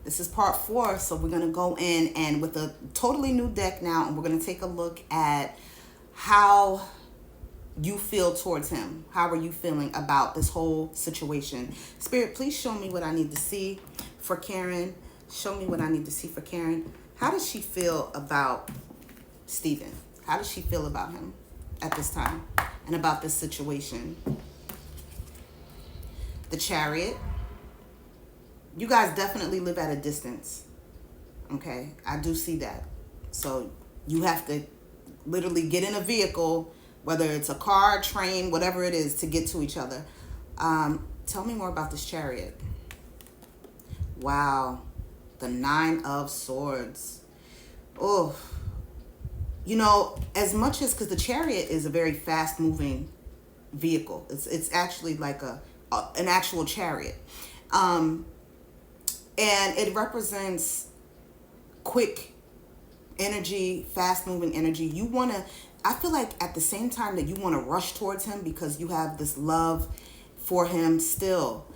This is part 4, so we're going to go in and with a totally new deck now, and we're going to take a look at how you feel towards him. How are you feeling about this whole situation? Spirit, please show me what I need to see for Keren. Show me what I need to see for Keren. How does she feel about Stephen? How does she feel about him at this time and about this situation? The Chariot. You guys definitely live at a distance. Okay, I do see that. So you have to literally get in a vehicle, whether it's a car, train, whatever it is, to get to each other. Tell me more about this Chariot. Wow, the 9 of Swords. Oh, you know, as much as, because the Chariot is a very fast moving vehicle. It's actually like an actual chariot. And it represents quick energy, fast moving energy. You want to, I feel like at the same time that you want to rush towards him because you have this love for him still,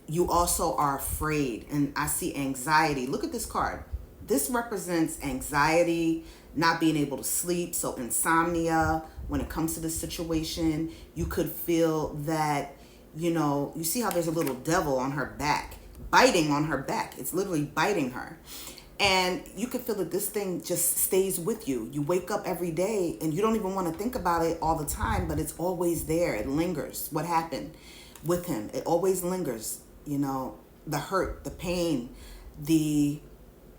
you also are afraid. And I see anxiety. Look at this card. This represents anxiety, not being able to sleep. So insomnia, when it comes to this situation, you could feel that, you know, you see how there's a little devil on her back, biting on her back. It's literally biting her. And you can feel that this thing just stays with you. You wake up every day and you don't even want to think about it all the time, but it's always there. It lingers. What happened with him? It always lingers. You know, the hurt, the pain, the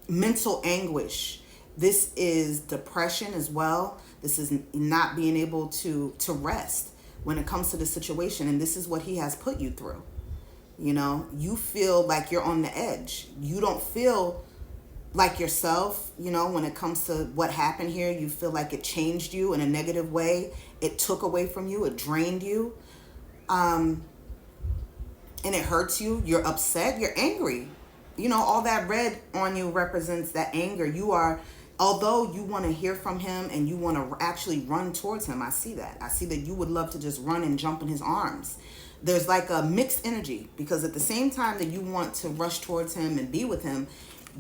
mental anguish. This is depression as well. This is not being able to rest when it comes to the situation. And this is what he has put you through. You know, you feel like you're on the edge. You don't feel like yourself, you know, when it comes to what happened here. You feel like it changed you in a negative way. It took away from you. It drained you. And it hurts you. You're upset. You're angry. You know, all that red on you represents that anger. You are, although you want to hear from him and you want to actually run towards him. I see that. I see that you would love to just run and jump in his arms. There's like a mixed energy, because at the same time that you want to rush towards him and be with him,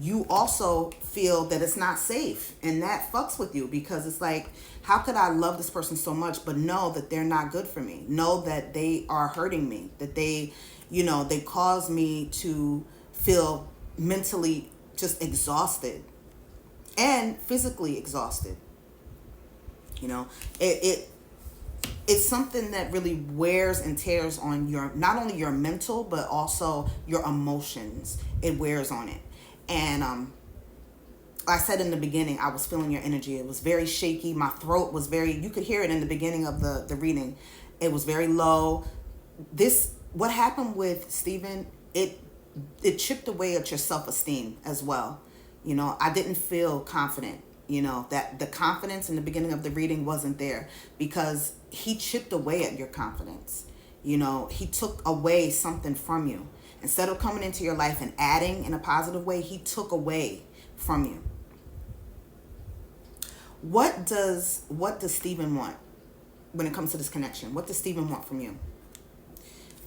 you also feel that it's not safe, and that fucks with you, because it's like, how could I love this person so much but know that they're not good for me, know that they are hurting me, that they, you know, they cause me to feel mentally just exhausted and physically exhausted. You know, it's something that really wears and tears on your, not only your mental, but also your emotions. It wears on it. And I said in the beginning, I was feeling your energy. It was very shaky. My throat was very, you could hear it in the beginning of the reading. It was very low. This, what happened with Stephen, it chipped away at your self-esteem as well. You know, I didn't feel confident. You know, that the confidence in the beginning of the reading wasn't there, because he chipped away at your confidence. You know, he took away something from you. Instead of coming into your life and adding in a positive way, he took away from you. What does Stephen want when it comes to this connection? What does Stephen want from you?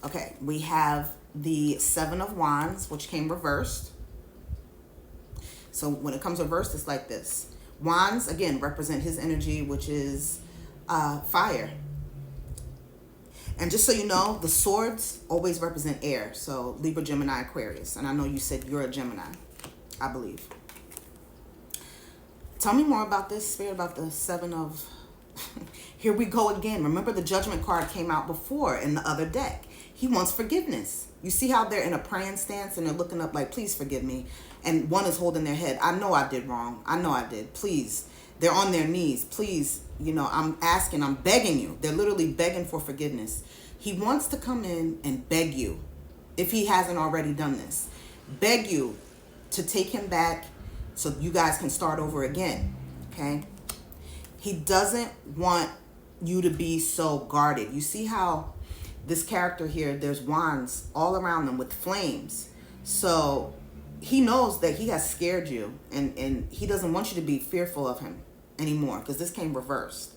Okay, we have the 7 of Wands, which came reversed. So when it comes reversed, it's like this. Wands, again, represent his energy, which is fire. And just so you know, the swords always represent air. So Libra, Gemini, Aquarius. And I know you said you're a Gemini, I believe. Tell me more about this, Spirit, about the 7 of... Here we go again. Remember, the Judgment card came out before in the other deck. He wants forgiveness. You see how they're in a praying stance and they're looking up like, please forgive me. And one is holding their head. I know I did wrong. I know I did. Please. They're on their knees. Please, you know, I'm asking, I'm begging you. They're literally begging for forgiveness. He wants to come in and beg you, if he hasn't already done this. Beg you to take him back so you guys can start over again, okay? He doesn't want you to be so guarded. You see how this character here, there's wands all around them with flames. So he knows that he has scared you, and he doesn't want you to be fearful of him anymore, because this came reversed.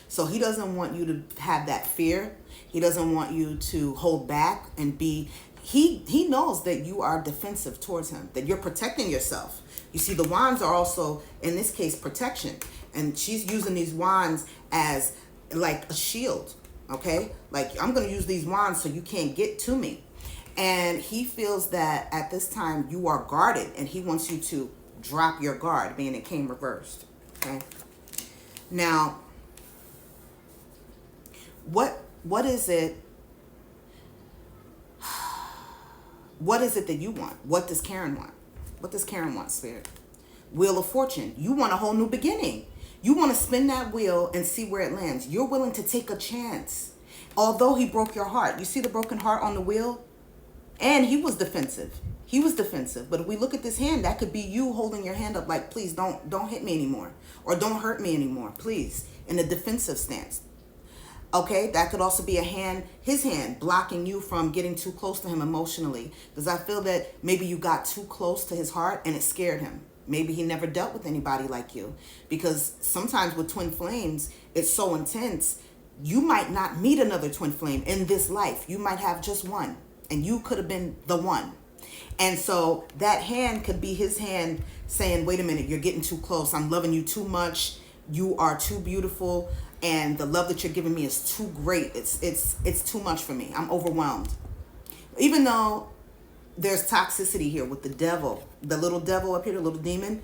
So he doesn't want you to have that fear. He doesn't want you to hold back and be, he knows that you are defensive towards him, that you're protecting yourself. You see, the wands are also, in this case, protection. And she's using these wands as like a shield, okay? Like, I'm going to use these wands so you can't get to me. And he feels that at this time you are guarded, and he wants you to drop your guard, being it came reversed, okay? Now, what is it? What is it that you want? What does Keren want? What does Keren want, Spirit? Wheel of Fortune. You want a whole new beginning. You want to spin that wheel and see where it lands. You're willing to take a chance. Although he broke your heart. You see the broken heart on the wheel? And he was defensive. He was defensive. But if we look at this hand, that could be you holding your hand up like, please don't hit me anymore. Or don't hurt me anymore, please. In a defensive stance. Okay, that could also be his hand blocking you from getting too close to him emotionally. Because I feel that maybe you got too close to his heart and it scared him. Maybe he never dealt with anybody like you. Because sometimes with twin flames, it's so intense. You might not meet another twin flame in this life. You might have just one. And you could have been the one. And so that hand could be his hand saying, wait a minute, you're getting too close. I'm loving you too much. You are too beautiful. And the love that you're giving me is too great. It's too much for me. I'm overwhelmed. Even though there's toxicity here with the devil, the little devil up here, the little demon,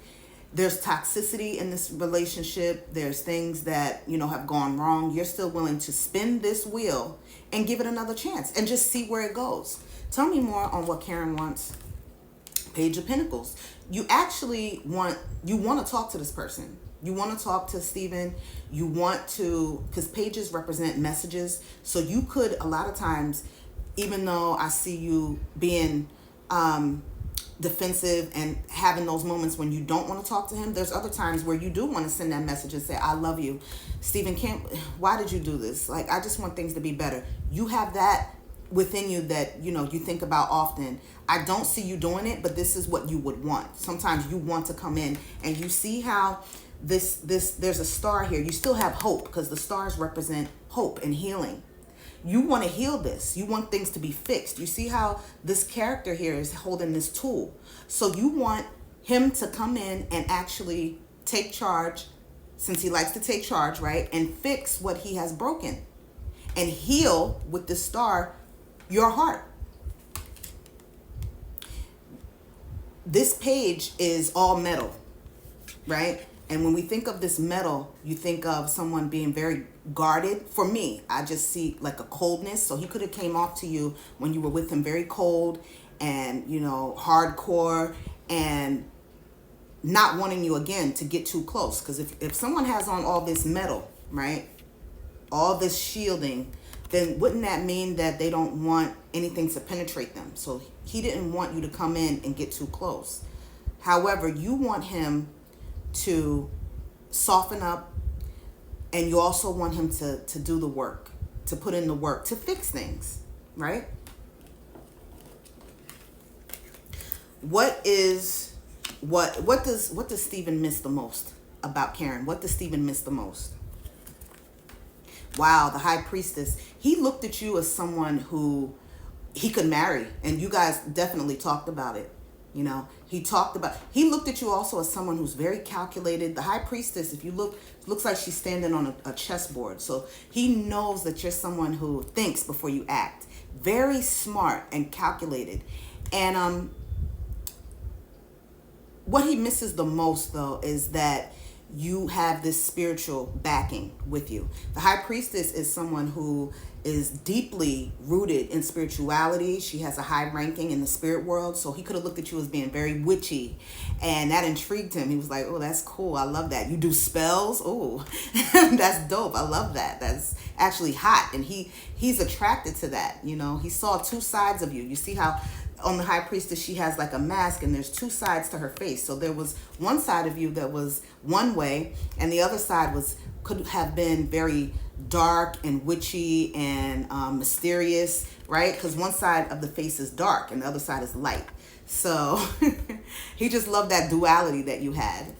there's toxicity in this relationship. There's things that, have gone wrong. You're still willing to spin this wheel and give it another chance and just see where it goes. Tell me more on what Keren wants. Page of Pentacles. You actually want to talk to this person. You want to talk to Stephen. You want to, because pages represent messages. So you could, a lot of times, even though I see you being defensive and having those moments when you don't want to talk to him, there's other times where you do want to send that message and say, I love you. Stephen, why did you do this? Like, I just want things to be better. You have that within you that, you think about often. I don't see you doing it, but this is what you would want. Sometimes you want to come in and you see how there's a star here. You still have hope because the stars represent hope and healing. You want to heal this. You want things to be fixed. You see how this character here is holding this tool. So you want him to come in and actually take charge, since he likes to take charge, right? And fix what he has broken and heal with the star your heart. This page is all metal, right? And when we think of this metal, you think of someone being very guarded. For me, I just see like a coldness. So he could have came off to you when you were with him very cold and, hardcore and not wanting you again to get too close. Because if someone has on all this metal, right, all this shielding, then wouldn't that mean that they don't want anything to penetrate them? So he didn't want you to come in and get too close. However, you want him to soften up, and you also want him to do the work, to put in the work, to fix things, right? What does Stephen miss the most about Keren? What does Stephen miss the most? Wow, the High Priestess. He looked at you as someone who he could marry, and you guys definitely talked about it. He looked at you also as someone who's very calculated. The High Priestess, if you look, looks like she's standing on a chessboard. So he knows that you're someone who thinks before you act. Very smart and calculated. And what he misses the most, though, is that you have this spiritual backing with you. The High Priestess is someone who is deeply rooted in spirituality. She has a high ranking in the spirit world. So he could have looked at you as being very witchy, and that intrigued him. He was like, oh, that's cool. I love that. You do spells? Oh, that's dope. I love that. That's actually hot. And he's attracted to that. He saw two sides of you. You see how on the High Priestess, she has like a mask and there's two sides to her face. So there was one side of you that was one way, and the other side could have been very dark and witchy and mysterious, right? Because one side of the face is dark and the other side is light. So he just loved that duality that you had,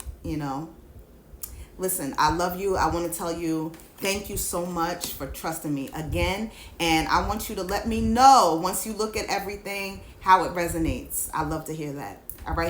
Listen, I love you. I want to tell you thank you so much for trusting me again. And I want you to let me know once you look at everything how it resonates. I love to hear that. All right.